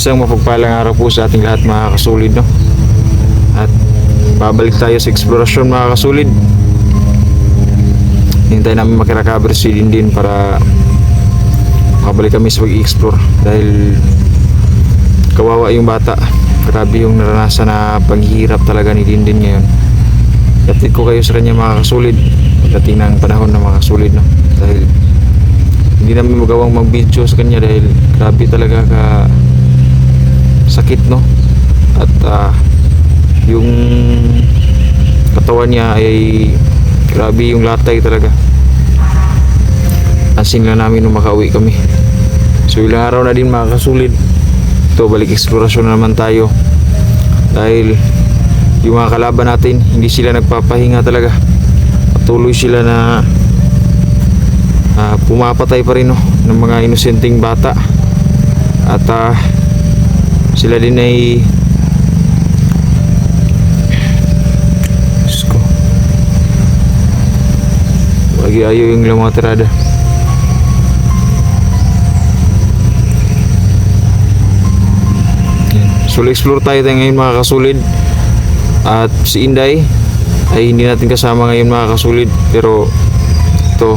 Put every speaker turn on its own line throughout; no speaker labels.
Isang mapagpalang araw po sa ating lahat mga kasulid, no? At babalik tayo sa eksplorasyon mga kasulid. Hintay namin makiracover si Dindin para makabalik kami sa pag-i-explore. Dahil kawawa yung bata. Grabe yung naranasan na paghihirap talaga ni Dindin ngayon. Update ko kayo sa kanya mga kasulid pagdating ng panahon ng mga kasulid, no? Dahil hindi namin magawang mag-video sa kanya dahil grabe talaga ka sakit, no? At yung katawan niya ay grabe yung latay talaga. Asin lang namin nung makauwi kami. So ilang araw na din mga kasulid. Ito, balik eksplorasyon na naman tayo. Dahil yung mga kalaban natin, hindi sila nagpapahinga talaga. Patuloy sila na pumapatay pa rin, no, ng mga inosenteng bata. At sila din ay lagi ayaw yung mga tirada. So explore tayo ngayon mga kasulid. At si Inday ay hindi natin kasama ngayon mga kasulid. Pero ito,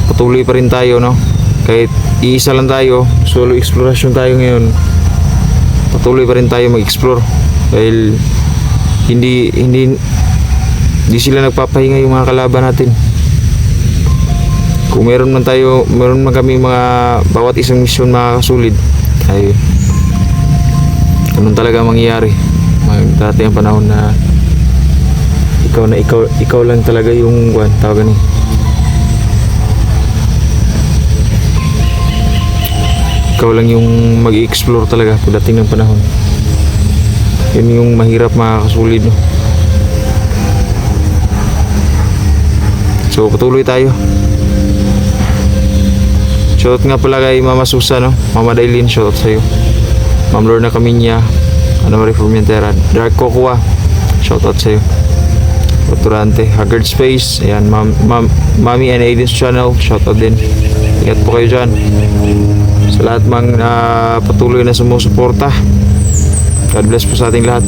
patuloy pa rin tayo, no? Kahit iisa lang tayo, solo exploration tayo ngayon, patuloy pa rin tayo mag-explore. Dahil hindi sila nagpapahinga yung mga kalaban natin. Kung meron man kami mga bawat isang misyon mga kasulid, ay ganun talaga mangyayari. Dati ang panahon na ikaw lang talaga yung tawagan ni. Ikaw lang yung mag-i-explore talaga pagdating ng panahon. Yun yung mahirap mga kasulid, no? So patuloy tayo. Shoutout nga pala kay Mama Susa, no? Mama Dailin, shoutout sa'yo. Ma'am Lorna Caminya, Ana Marie Formentera, Dark Cocoa, shoutout sa'yo. Turante, Haggard Space, ayan, Mami and Aiden's channel, shoutout din. Ingat po kayo dyan. Sa lahat mang patuloy na sumusuporta, God bless po sa ating lahat.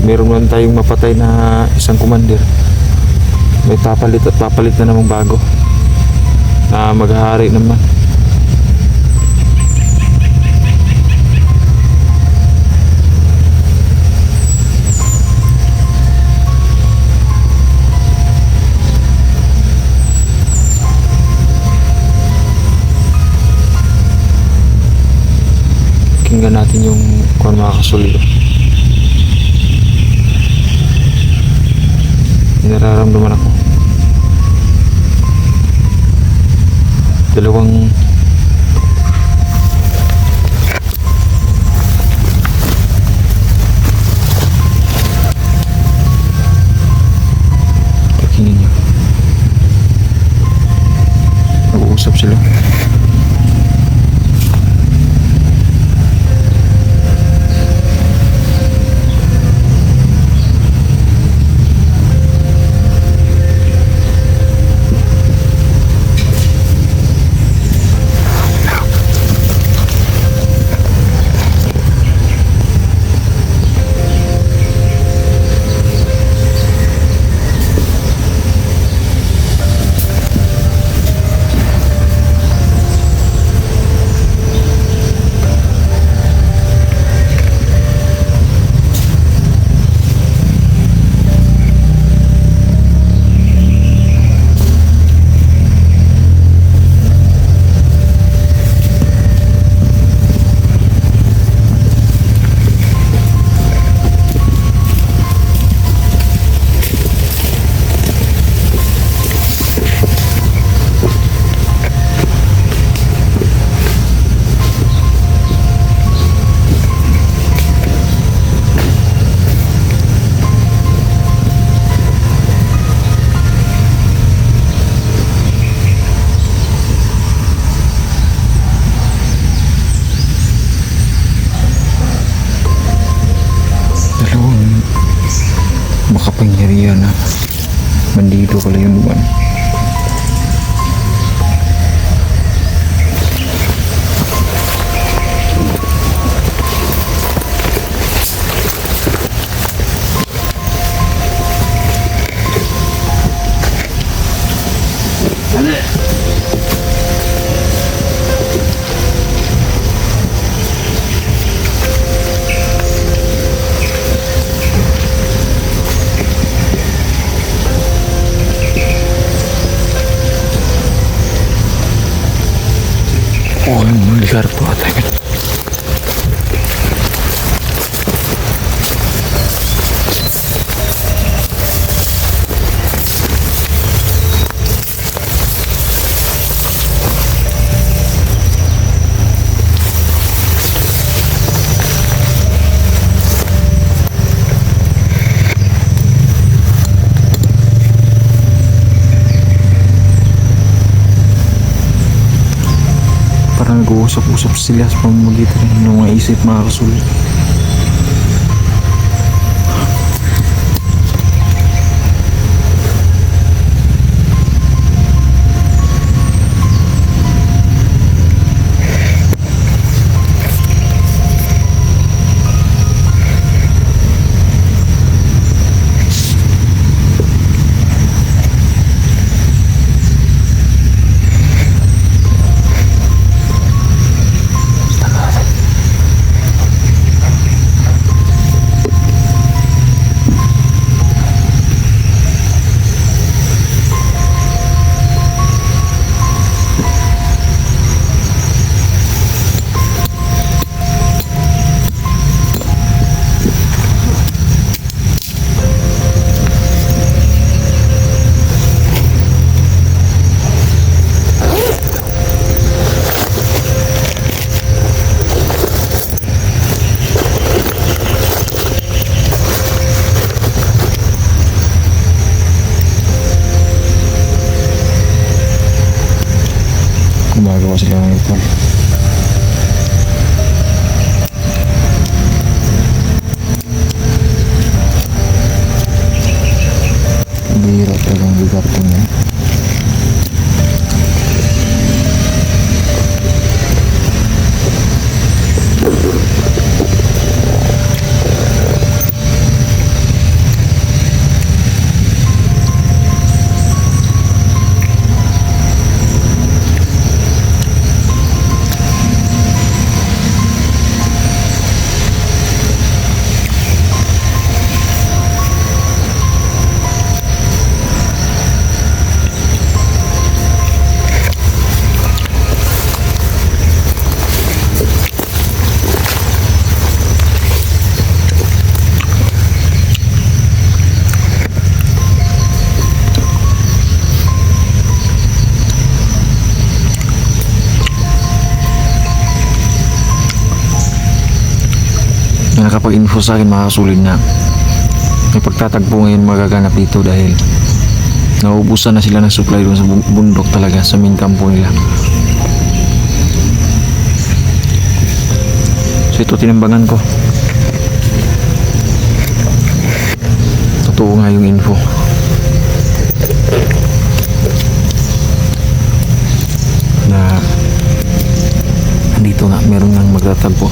Meron man tayong mapatay na isang commander, may papalit na namang bago na maghahari naman. Kinggan natin yung kung mga kasulid. Nararamdaman ako dalawang pakinggan niyo, nag-uusap sila. Oh, yung lugar po tayo. Parang nag-uusap-usap sila sa pamamagitan ng mga isip mga kasulit. Gumagawa sila ng ito. Bihira talagang lugar ito niya. May nakapag-info sa akin mga kasulin na may pagtatagpo ngayon magaganap dito dahil nauubusan na sila ng supply doon sa bundok talaga sa main campo nila. So ito tinimbangan ko, totoo nga yung info na andito nga meron nang magtatagpo.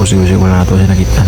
usig-usig wala na to siya nakita.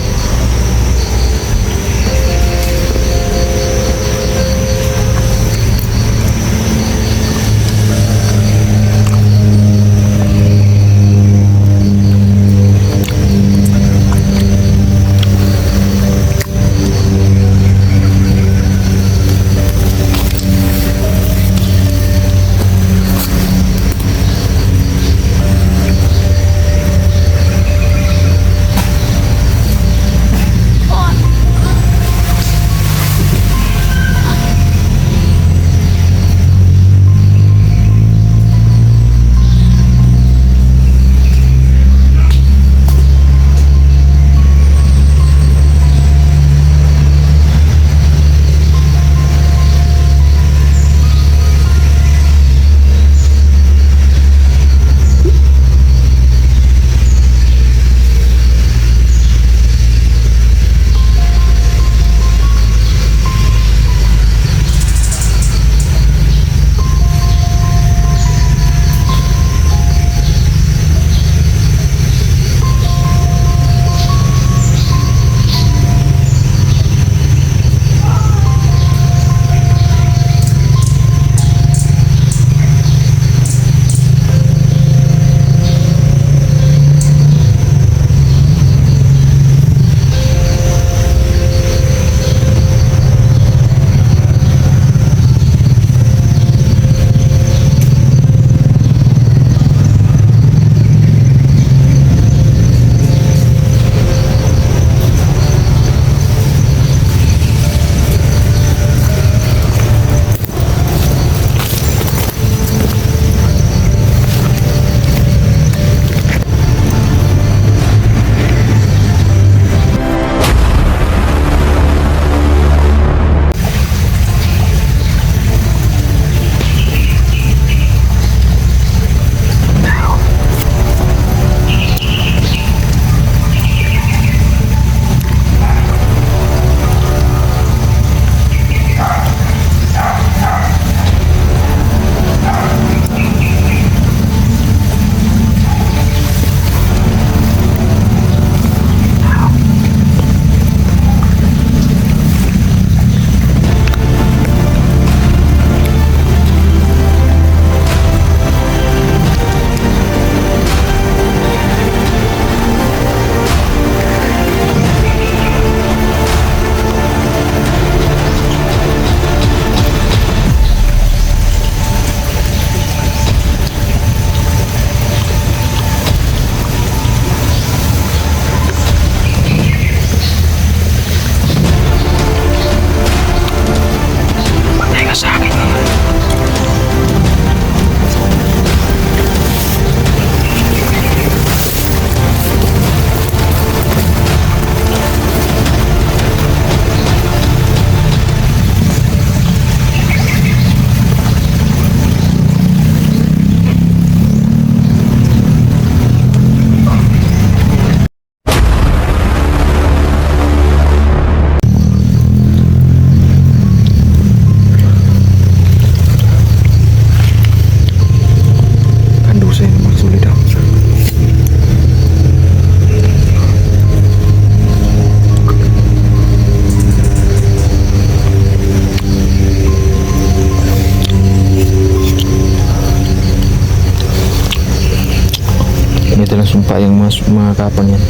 sumpa yung mga kapang yan.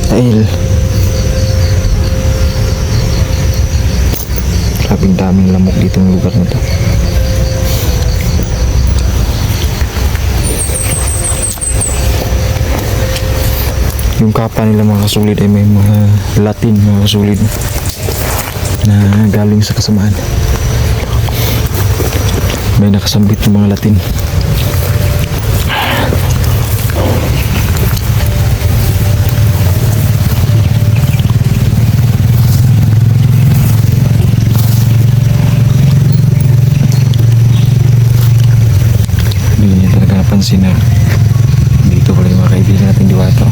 Dahil grabing daming lamok dito ng lugar na to. Yung kapa nila mga kasulid ay may mga Latin mga kasulid na galing sa kasamaan. May nakasambit ng mga Latin. Hindi niya talaga napansin na dito pala yung mga kaibigan natin Diwata.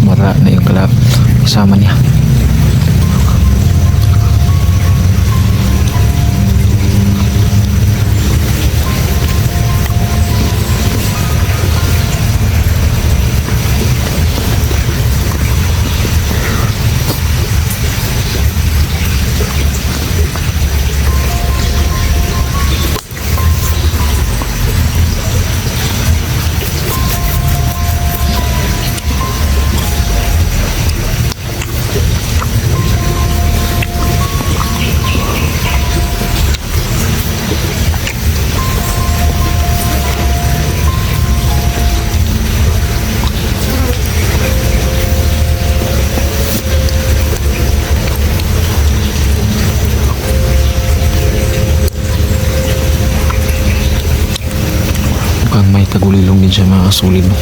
Mara na yung kalap kasama niya. siya mga kasulid. No?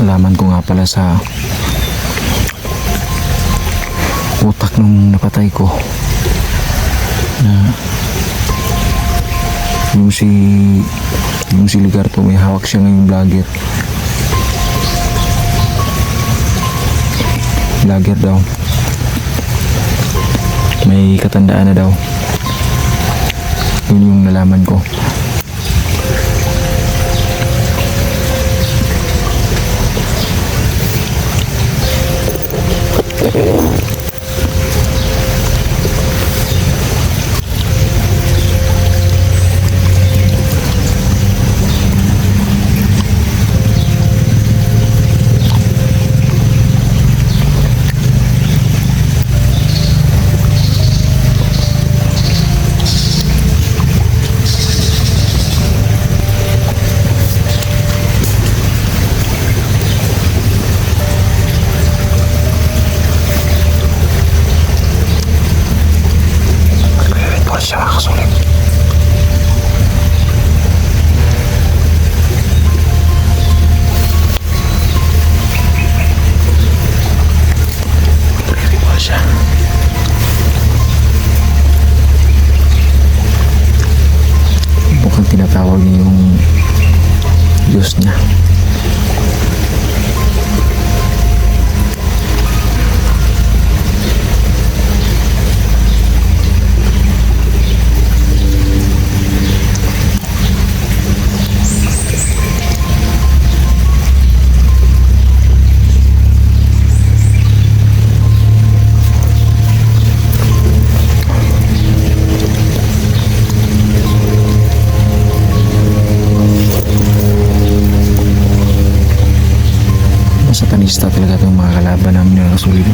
Nalaman ko nga pala sa utak nung napatay ko na yung si Ligarto may hawak siya ngayong vlogger daw, may katandaan na daw. Yun yung nalaman ko. Mukhang tinatawag niya yung Diyos niya. Satanista talaga itong mga kalaban namin na kasulid.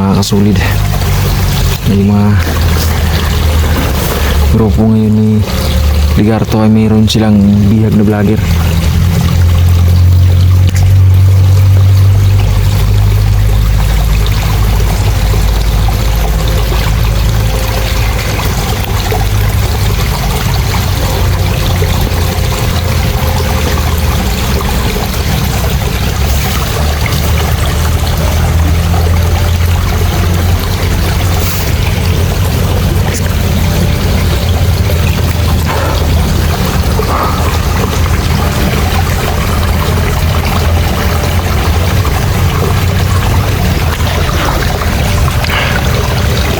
mga kasulid. May mga grupo ngayon ni Ligarto ay mayroon silang bihag na vlogger.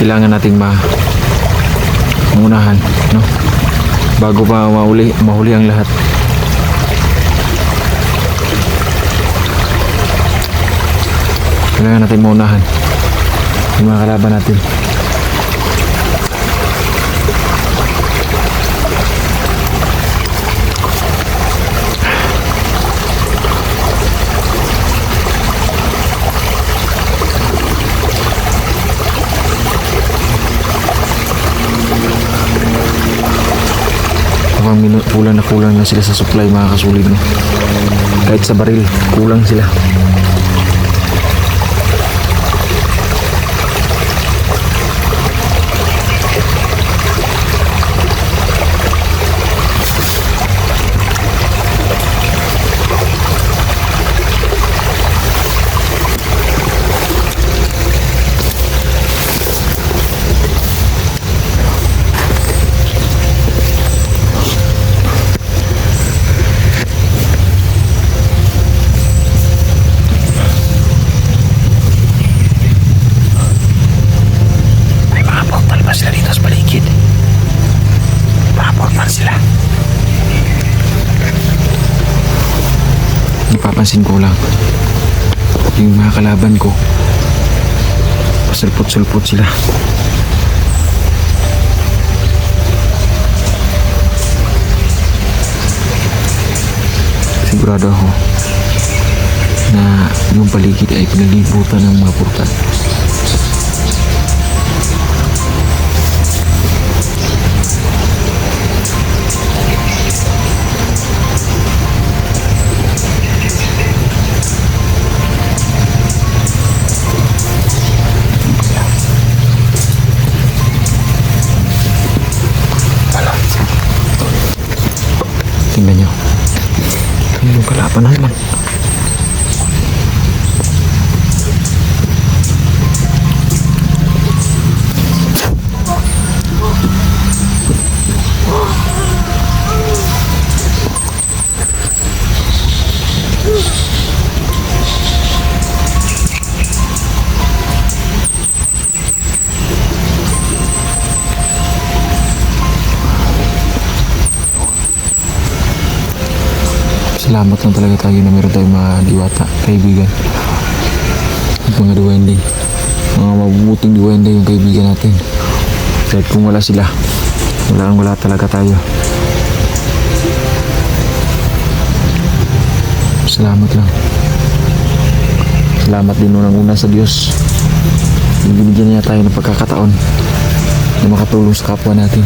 Kailangan nating mangunahan, no? Bago pa mahuli ang lahat. Kailangan natin maunahan yung mga kalaban natin. Kulang na sila sa supply, mga kasulid, no? Kahit sa baril kulang sila. Napapansin ko lang yung mga kalaban ko, pasulpot-sulpot sila. Sigurado ako na yung paligid ay pinalibutan ng mga portal. Tingnan nyo. Yung kalaban naman. Salamat lang talaga tayo na meron tayong mga diwata, kaibigan. At mga duwende. Mga mabubuting duwende yung kaibigan natin. Kahit kung wala sila, wala talaga tayo. Salamat lang. Salamat din unang-una sa Diyos. Binigyan niya tayo ng pagkakataon na makatulong sa kapwa natin.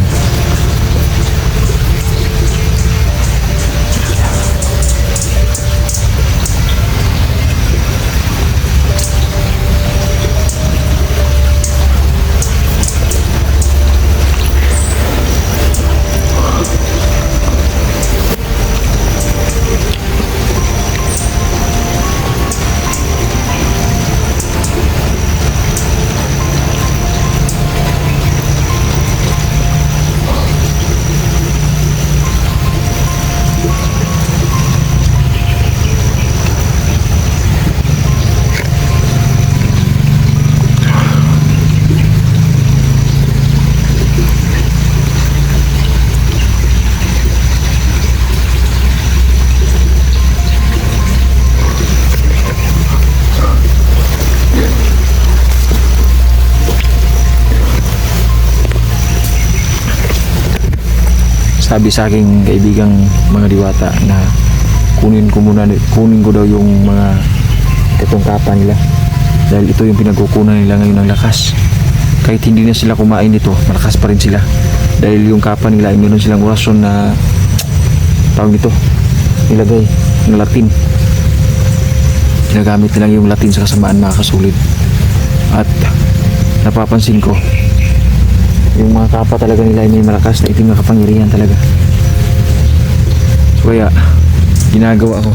Sabi sa aking kaibigang mga diwata na kunin ko daw yung mga katungkapan nila Dahil ito yung pinagkukunan nila ngayon ng lakas. Kahit hindi na sila kumain dito, malakas pa rin sila. Dahil yung kapa nila ay meron silang orasyon na tawag dito, nilagay ng Latin. Ginagamit nilang yung Latin sa kasamaan, mga kasulit. At napapansin ko, yung mga kapa talaga nila ay may malakas na itim na kapangyarihan talaga. So kaya ginagawa ko,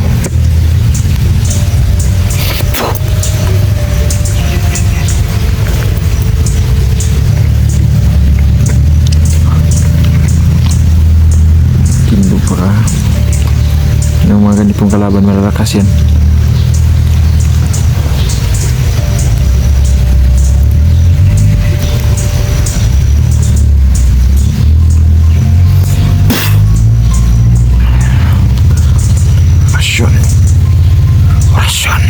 tindog pa ka ng mga ganitong kalaban, malalakas yan. Orasyon. Orasyon.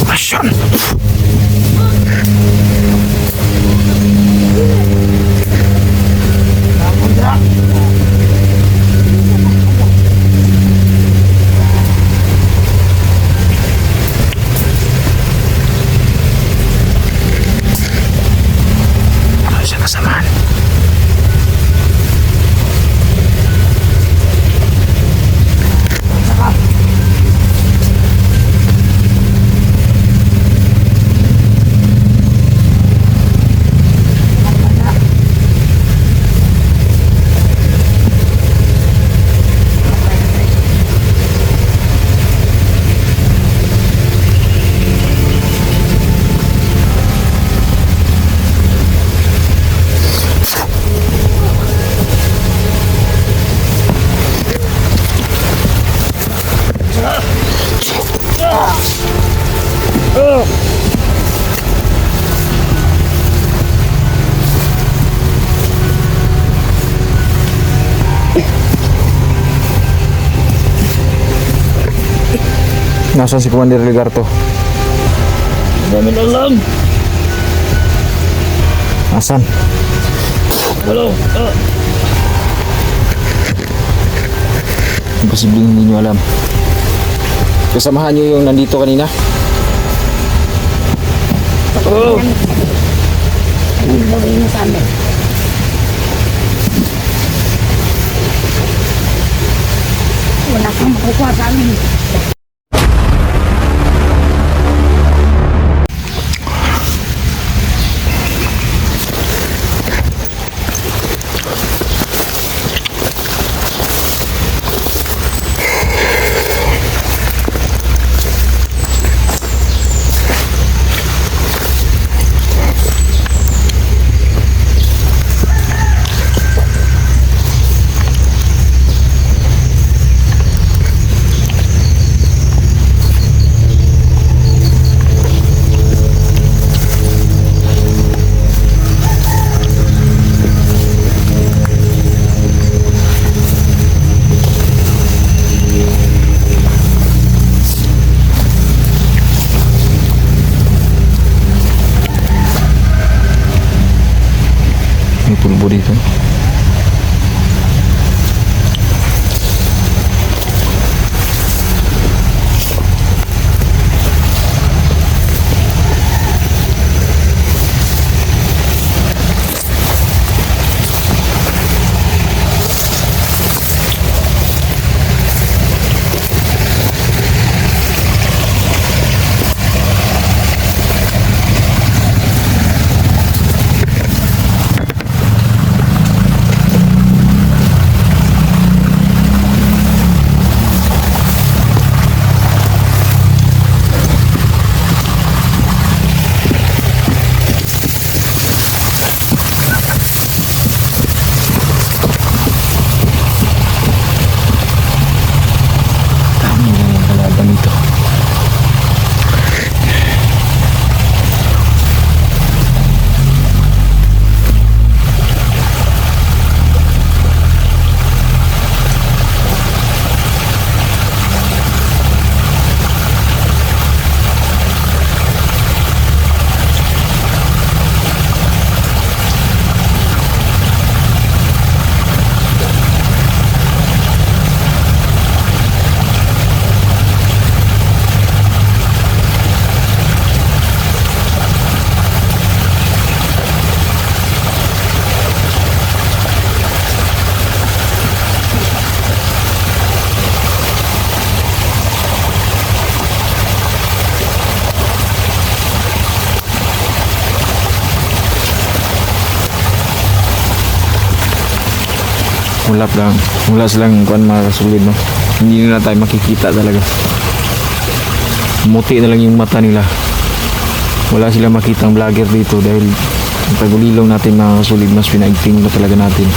Orasyon. Ano siya kasamaan? Nasaan si Commander Ligarto?
Namin alam.
Nasaan?
Hello.
Imposibleng hindi nyo alam. Kasamahan nyo yung nandito kanina?
Oh.
Anong gawin mo sa amin? Wala kang makukuha sa amin.
Wala silang kuan mga kasulid, no? Hindi na tayo makikita talaga. Muti na lang yung mata nila. Wala silang makitang vlogger dito dahil ang tagulilong natin mga kasulid, mas pinaigting na talaga natin.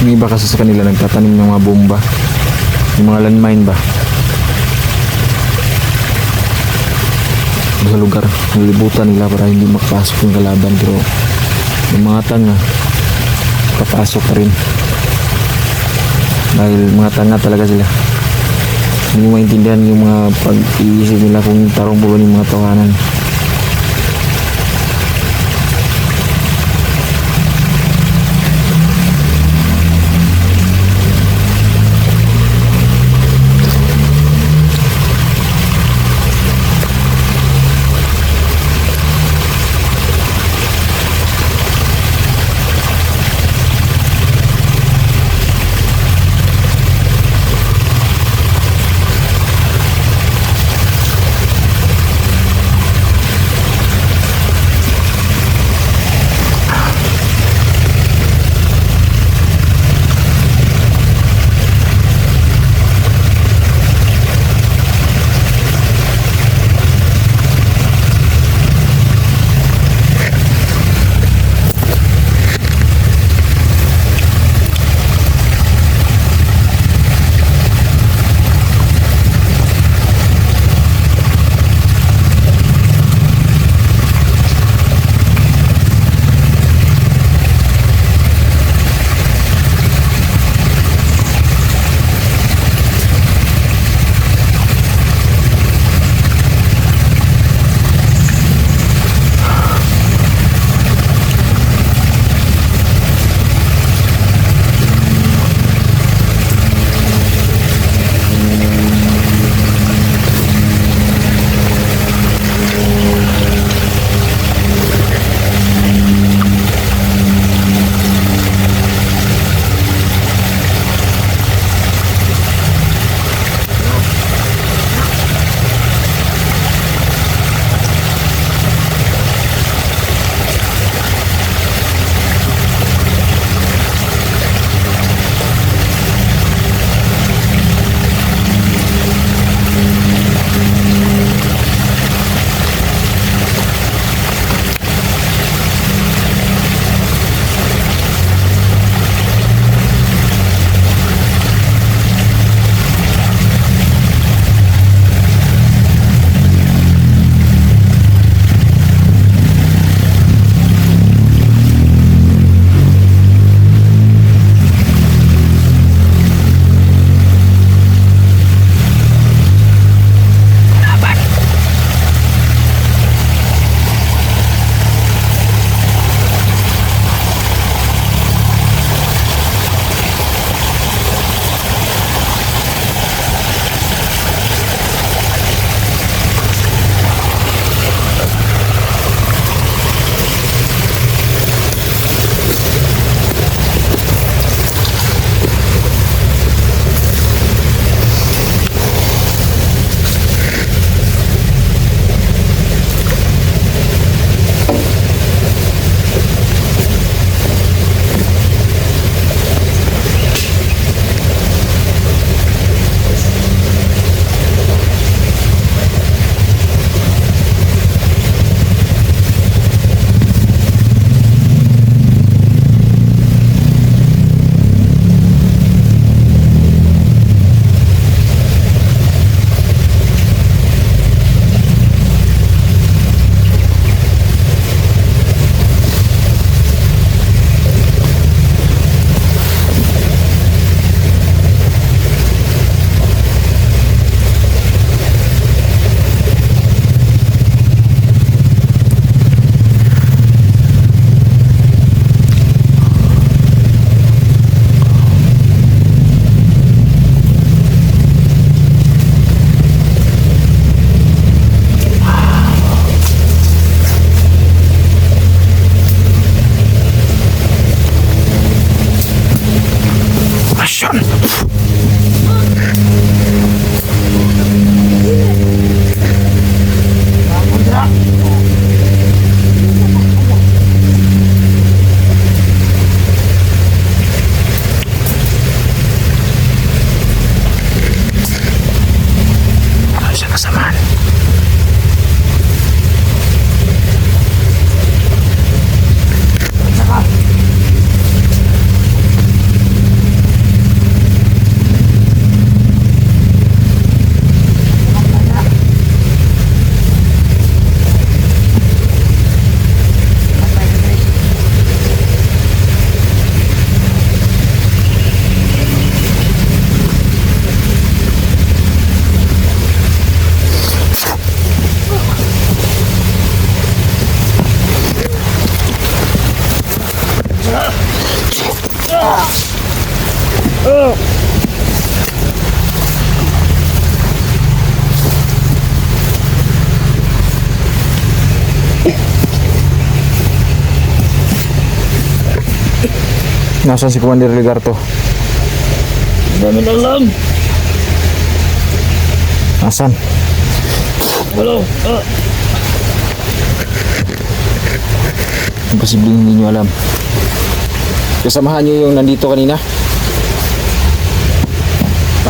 Yung iba kasi sa kanila nagtatanim ng mga bomba, yung mga landmine ba sa lugar, nilibutan nila para hindi makapasok yung kalaban. Pero yung mga tanga papasok pa rin dahil mga tanga talaga sila. Hindi mo maintindihan yung mga pag-iisip nila kung tarong buwan yung mga tawanan. Nasaan si Commander Ligarto?
Hindi namin alam.
Nasaan?
Wala.
Imposibleng hindi nyo alam. Kasamahan nyo yung nandito kanina?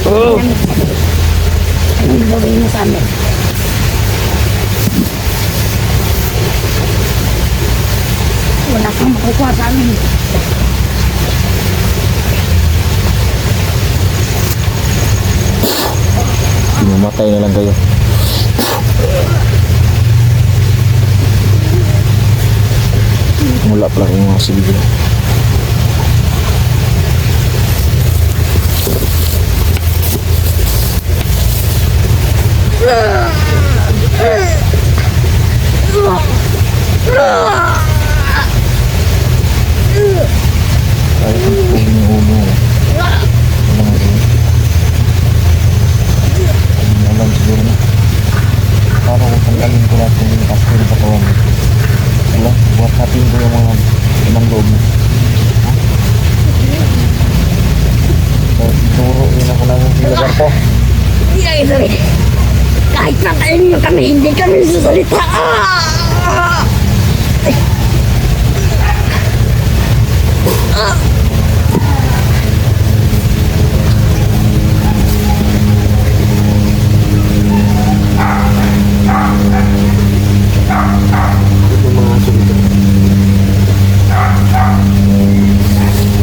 Oh.
Anong gawin mo sa amin? Wala kang makukuha sa amin.
Mamatay na lang kayo. Wala pala kayong mga silbi. Ay, ang pong ulo. Alam siguro na. Paano kung tanggalin ko lahat yung kastil sa katawan mo? Wala, buat hatiin ko yung mga limang loob mo. Ha? Turo yun ako lang yung silagar ko.
Hindi na ito eh. Kahit patayin mo kami, hindi kami sasalita.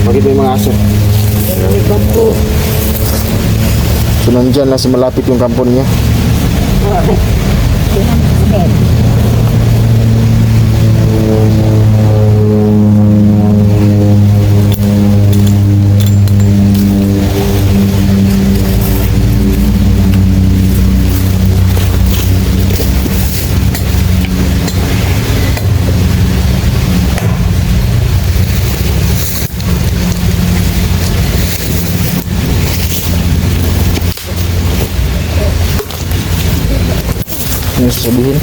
Bakit may mga aso? So nandyan lang sa malapit yung kampo niya. Ano sasabihin?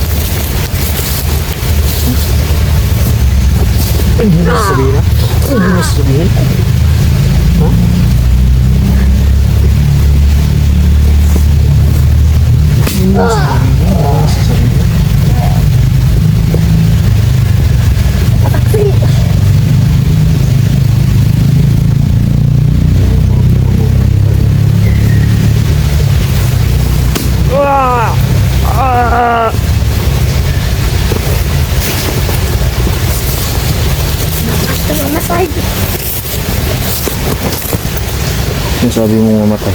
Hindi mo sasabihin ha? Hindi mo sasabihin? Ha? Hindi mo sasabihin?
Mamatay.
Yung sabi mong mamatay.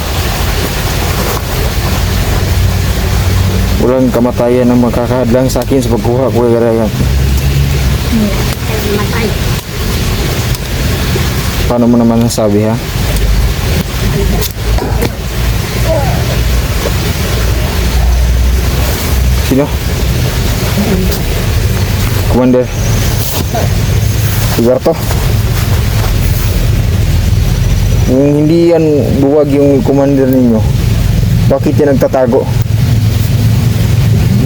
Walang kamatayan ang makakahadlang sa akin sa pagkuha ko ng garayan.
Mamatay.
Paano mo naman nasabi ha? Sino? Commander Ligarto. Kung hindi yan buwag yung commander ninyo, bakit yan nagtatago?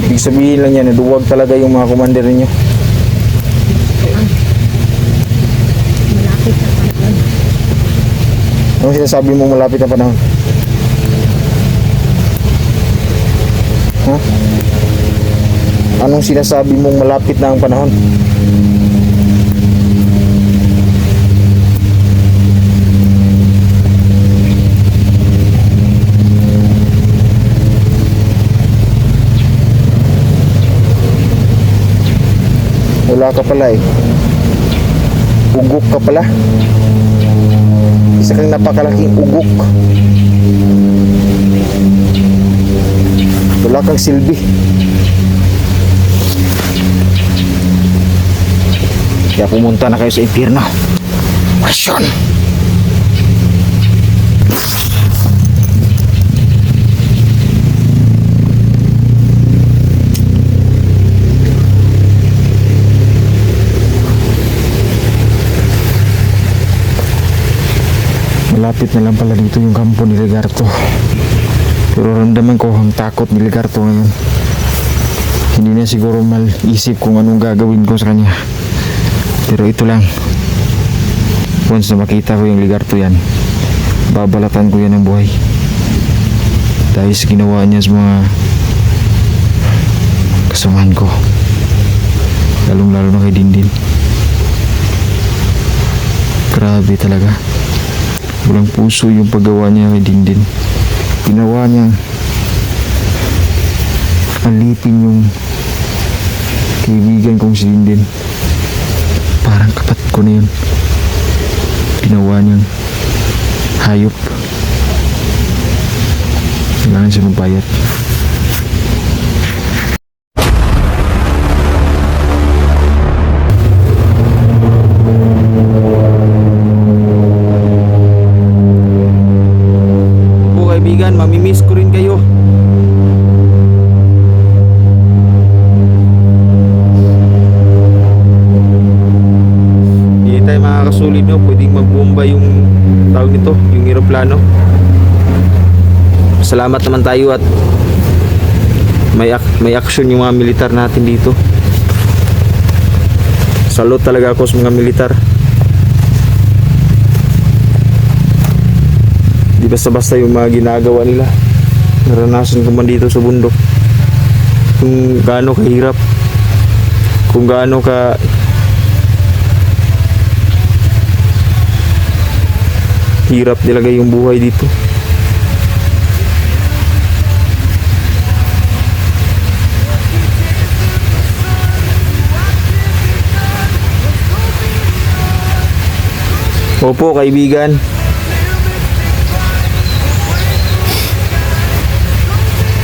Ibig sabihin lang yan, duwag talaga yung mga commander ninyo.
Malapit na panahon.
Anong sinasabi mo malapit na panahon? Ha? Anong sinasabi mong malapit na ang panahon? Wala ka pala eh. Ugok ka pala. Isa kang napakalaking ugok. Wala kang silbi. Kaya pumunta na kayo sa impyerno. Masyon! Malapit na lang pala dito yung kampo ni Ligarto. Pero ramdaman ko ang takot ni Ligarto ngayon. Hindi na siguro mal-isip kung anong gagawin ko sa kanya. Pero ito lang. Once na makita ko yung Ligarto yan, babalatan ko yan ng buhay. Dahil sa ginawa niya sa mga kasamahan ko. Lalong lalo na kay Dindin. Grabe talaga. Walang puso yung paggawa niya kay Dindin. Ginawa niya alipin yung kaibigan kong si Dindin. Parang kapatid ko na yun. Ginawa niyang hayop. Kailangan siya magbayad.
Po kaibigan, mamimiss ko rin kayo. Hindi tayo makakasulid, no? Pwedeng magbomba yung tawag nito, yung eroplano. Salamat naman tayo at may action yung mga militar natin dito. Salute talaga ako sa mga militar. Di basta-basta yung mga ginagawa nila. Naranasan ko man dito sa bundok kung gaano kahirap, kung gaano ka hirap talaga yung buhay dito. Opo kaibigan,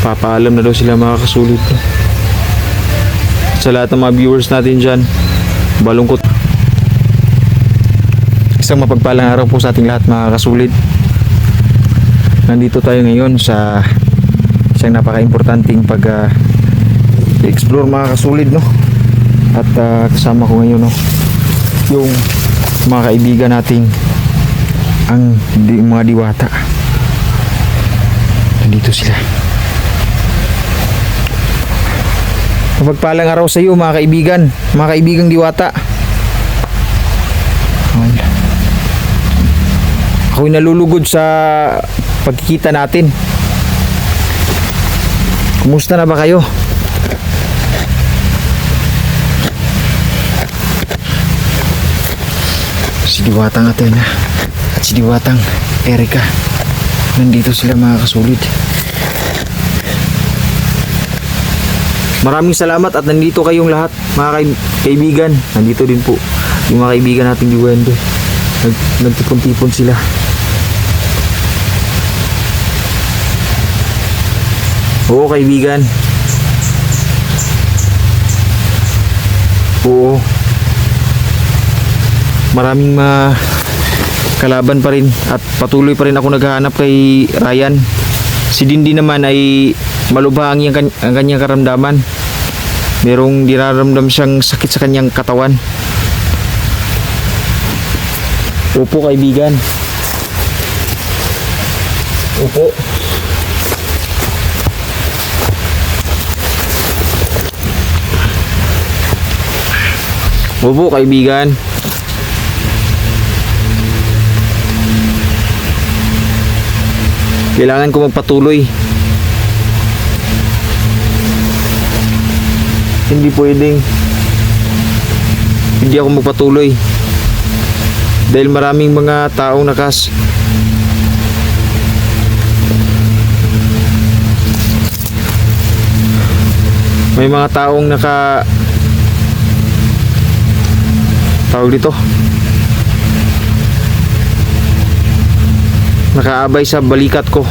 papaalam na daw sila mga kasulit. Sa lahat ng mga viewers natin dyan, balungkot. Isang mapagpalang araw po sa ating lahat mga kasulit. Nandito tayo ngayon sa isang napaka-importanting pag-explore mga kasulit, no? At kasama ko ngayon, no, yung mga kaibigan nating ang mga diwata. Nandito sila. Mapagpalang araw sa iyo mga kaibigan, mga kaibigang diwata. Ako'y nalulugod sa pagkikita natin. Kumusta na ba kayo? Si Diwatang Athena at si Diwatang Erika, nandito sila mga kasulit. Maraming salamat at nandito kayong lahat mga kaibigan. Nandito din po yung mga kaibigan nating Duwende. Nagtipon-tipon sila. Oo kaibigan. Oo. Maraming kalaban pa rin at patuloy pa rin ako naghahanap kay Ryan. Si Dindi naman ay malubha ang kanyang karamdaman. Merong dinaramdam siyang sakit sa kanyang katawan. Opo kaibigan. Opo. Opo kaibigan. Kailangan ko magpatuloy. Hindi pwedeng hindi ako magpatuloy dahil maraming mga taong may mga taong tawag dito, nakaabay sa balikat ko.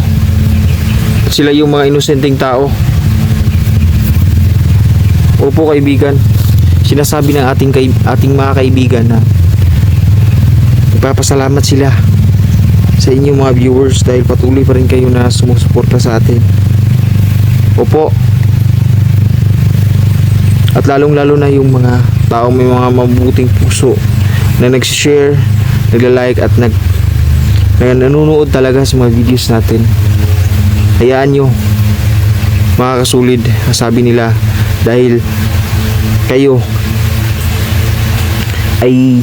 At sila yung mga inosenteng tao. Opo kaibigan, sinasabi ng ating mga kaibigan na nagpapasalamat sila sa inyong mga viewers dahil patuloy pa rin kayo na sumusuporta sa atin. Opo. At lalong lalo na yung mga taong may mga mabuting puso na nagsishare, nagla-like at nanonood talaga sa mga videos natin. Hayaan nyo mga kasulid, sabi nila, dahil kayo ay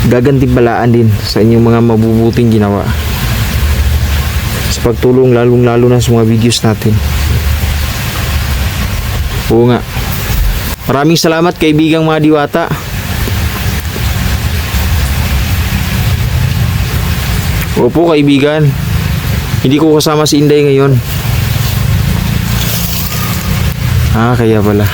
gagantimpalaan din sa inyong mga mabubuting ginawa sa pagtulong, lalong lalo na sa mga videos natin. Oo nga, maraming salamat kaibigang mga diwata. Opo kaibigan, hindi ko kasama si Inday ngayon. Kaya pala.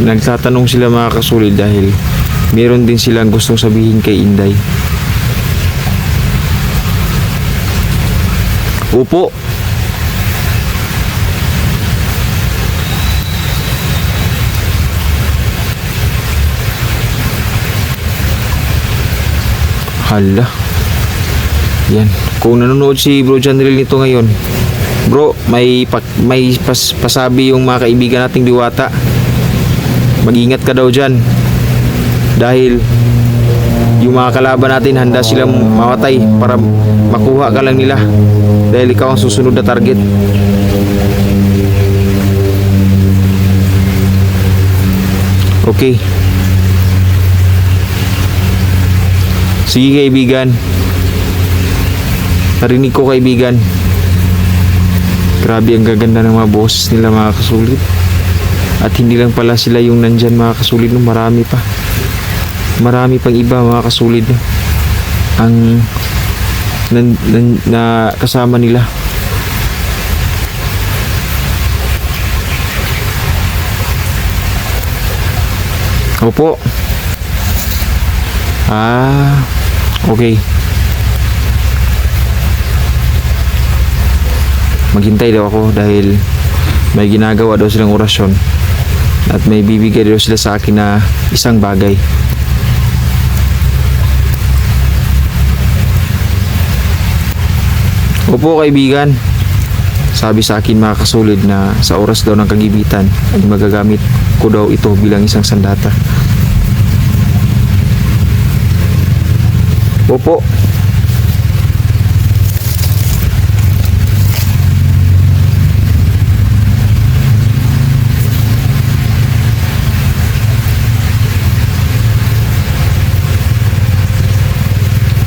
Nagtatanong sila mga kasulid dahil meron din silang gustong sabihin kay Inday. Opo. Hala. Yan. Kung nanonood si Bro Janril nito ngayon, bro, may pasabi yung mga kaibigan nating diwata. Mag-ingat ka daw dyan. Dahil yung mga kalaban natin handa silang mamatay para makuha ka lang nila. Dahil ikaw ang susunod na target. Okay. Sige kaibigan. Narinig ko kaibigan. Grabe ang gaganda ng mga boses nila mga kasulit. At hindi lang pala sila yung nandyan mga kasulit, no? Marami pa. Marami pang iba mga kasulit, no? Ang na kasama nila. Opo. Okay. Maghintay daw ako dahil may ginagawa daw silang orasyon at may bibigay daw sila sa akin na isang bagay. Opo kaibigan, sabi sa akin mga kasulid na sa oras daw ng kagibitan ay magagamit ko daw ito bilang isang sandata. Opo.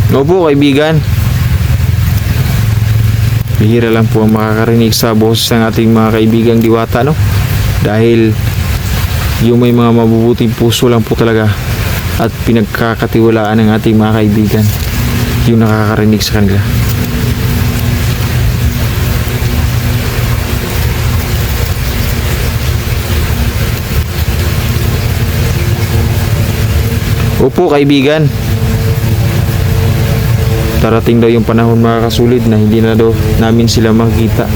Opo kaibigan. Bihira lang po ang makakarinig sa boses ng ating mga kaibigang diwata, no? Dahil yung may mga mabubuting puso lang po talaga at pinagkakatiwalaan ng ating mga kaibigan yung nakakarinig sa kanila. Opo kaibigan. Darating daw yung panahon mga kasulid na hindi na daw namin sila makikita.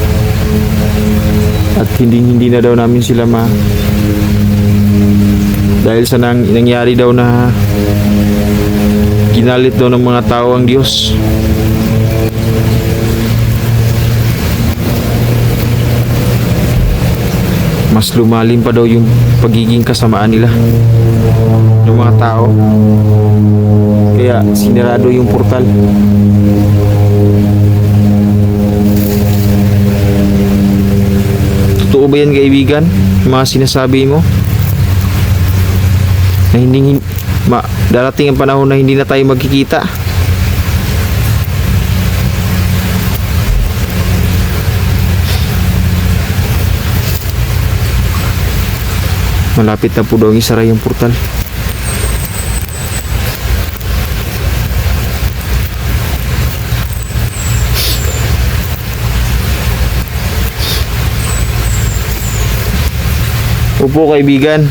At hindi na daw namin sila dahil sa nangyari daw na ginalit daw ng mga tao ang Diyos. Mas lumalim pa daw yung pagiging kasamaan nila ng mga tao. Kaya sinarado yung portal. Totoo ba yan kaibigan? Mga sinasabi mo? Na darating ang panahon na hindi na tayo magkikita. Malapit na po daw isara yung portal. Opo kaibigan.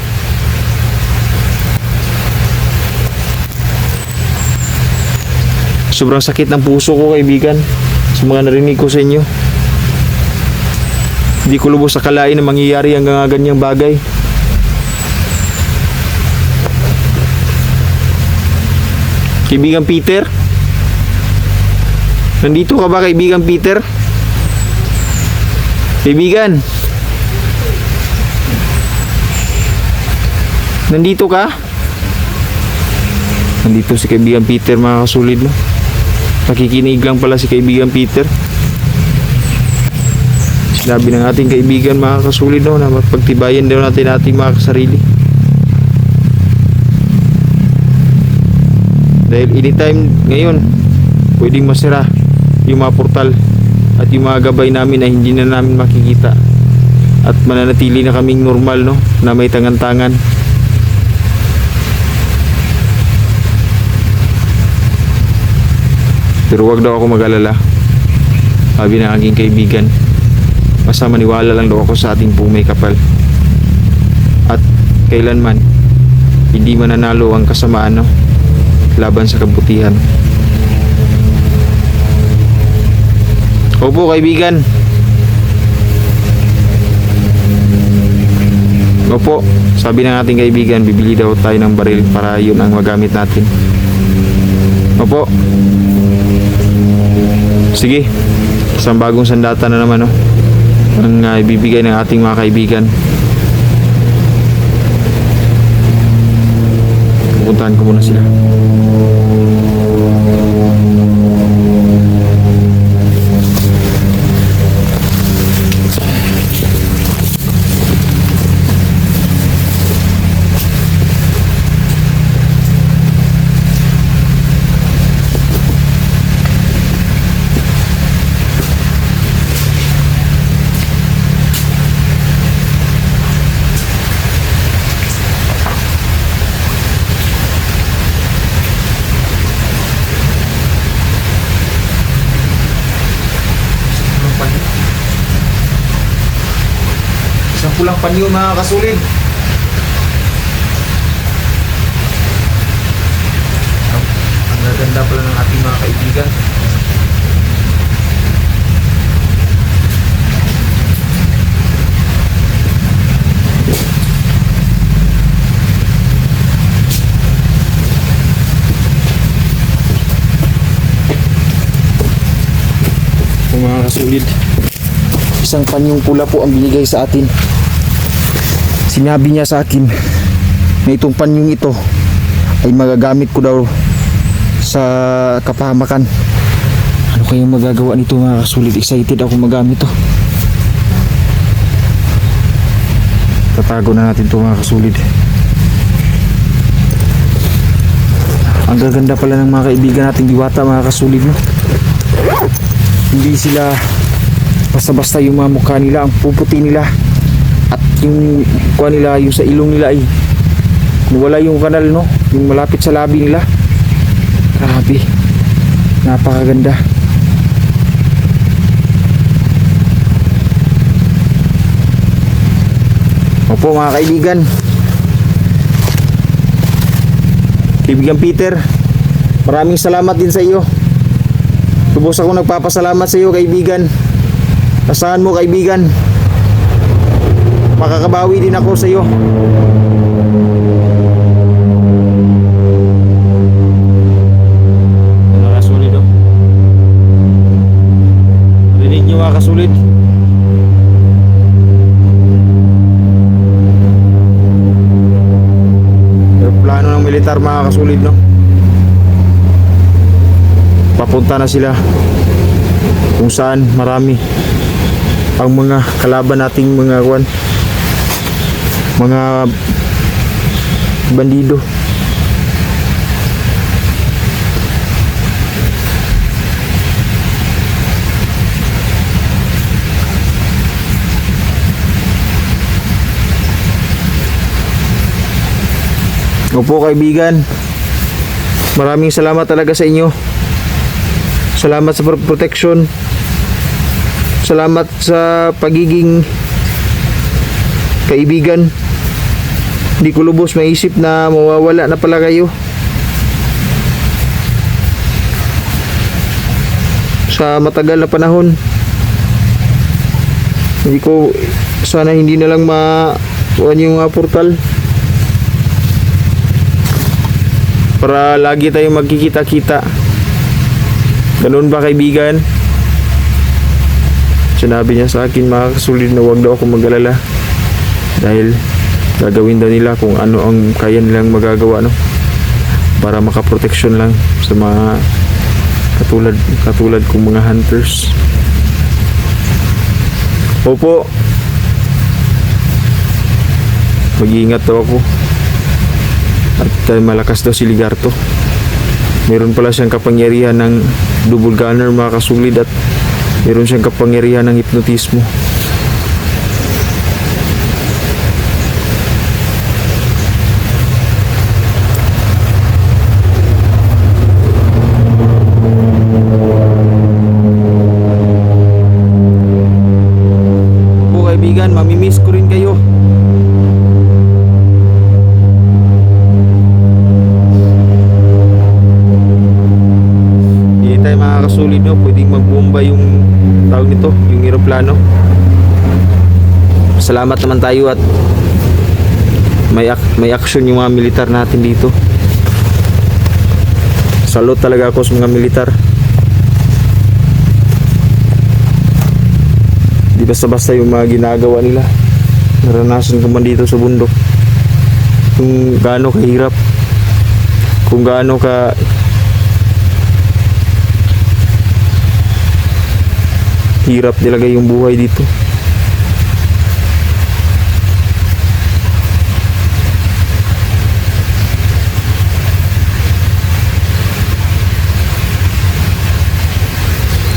Sobrang sakit ng puso ko kaibigan sa mga narinig ko sa inyo. Hindi ko lubos akalain na mangyayari ang ganyang bagay. Kaibigan Peter? Nandito ka ba kaibigan Peter? Kaibigan? Nandito ka? Nandito si kaibigan Peter mga kasulid, no? Nakikinig lang pala si kaibigan Peter. Sinabi ng ating kaibigan mga kasulid, no, na mapagtibayan daw natin ating mga kasarili. Dahil anytime ngayon pwedeng masira yung mga portal at yung mga gabay namin ay hindi na namin makikita at mananatili na kaming normal, no, na may tangan-tangan. Pero wag daw ako mag-alala, sabi ng aking kaibigan. Basta maniwala lang daw ako sa ating pong may kapal. At kailanman hindi mananalo ang kasamaan, no, laban sa kabutihan. Opo kaibigan. Opo, sabi ng ating kaibigan, bibili daw tayo ng baril para yun ang magamit natin. Opo. Sige, isang bagong sandata na naman, no, ang ibibigay ng ating mga kaibigan. Pupuntahan ko muna sila. Isang pulang panyo mga kasulid. Ang gaganda pala ng ating mga kaibigan. Mga kasulid, isang panyong pula po ang binigay sa atin. Sinabi niya sa akin na itong panyong ito ay magagamit ko daw sa kapahamakan. Ano kayang magagawa nito mga kasulid? Excited ako magamit to. Tatago na natin ito mga kasulid. Ang gaganda pala ng mga kaibigan nating diwata mga kasulid, no? Hindi sila basta-basta yung mga mukha nila, ang puputi nila. At yung kuha nila, yung sa ilong nila ay wala yung kanal, no, yung malapit sa labi nila. Grabe, napakaganda. Opo mga kaibigan, kaibigan Peter, maraming salamat din sa iyo. Lubos ako nagpapasalamat sa iyo kaibigan. Asahan mo kaibigan, makakabawi din ako sa iyo. Mga kasulid, oh. Rinig nyo mga kasulid. Aeroplano ng militar mga kasulid, no? Papunta na sila kung saan marami ang mga kalaban nating mga mga bandido. Opo kaibigan, maraming salamat talaga sa inyo. Salamat sa protection. Salamat sa pagiging kaibigan. Hindi ko lubos maisip na mawawala na pala kayo. Sa matagal na panahon. Hindi ko, sana hindi na lang makuha yung portal. Para lagi tayong magkikita-kita. Ganun ba kaibigan? Sinabi niya sa akin mga kasulid na huwag daw ako mag-alala. Dahil gagawin daw nila kung ano ang kaya nilang magagawa, no? Para makaproteksyon lang sa mga katulad kong mga hunters. Opo. Mag-iingat daw ako. At malakas daw si Ligarto. Meron pala siyang kapangyarihan ng double gunner mga kasulid, at meron siyang kapangyarihan ng hipnotismo. Po kaibigan, mamimiss ko rin kayo. Hindi tayo makakasulid, no? Pwedeng magbomba yung tawag nito, yung eroplano. Salamat naman tayo at may action yung mga militar natin dito. Salute talaga ako sa mga militar. Di basta-basta yung mga ginagawa nila. Naranasan ko man dito sa bundok kung gaano kahirap, kung gaano ka hirap talaga yung buhay dito.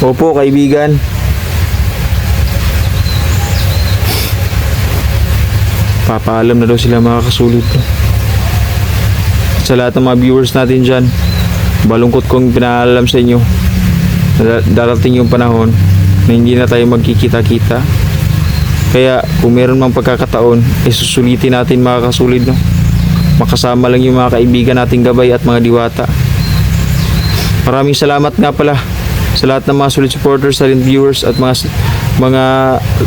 Opo kaibigan, papaalam na daw sila mga kasulid. Sa lahat ng mga viewers natin dyan, balungkot kong pinaalam sa inyo na darating yung panahon na hindi na tayo magkikita-kita. Kaya kung meron mang pagkakataon, susulitin natin mga kasulid, no? Makasama lang yung mga kaibigan nating gabay at mga diwata. Maraming salamat nga pala sa lahat ng mga solid supporters, silent viewers at mga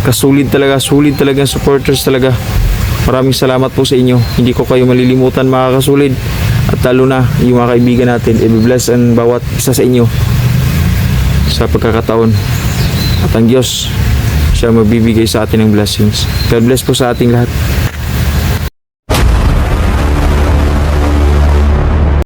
kasulid talaga, solid talagang supporters talaga. Maraming salamat po sa inyo. Hindi ko kayo malilimutan mga kasulid, at lalo na yung mga kaibigan natin. I-bless ang bawat isa sa inyo sa pagkakataon. At ang Diyos, siya magbibigay sa atin ng blessings. God bless po sa ating lahat.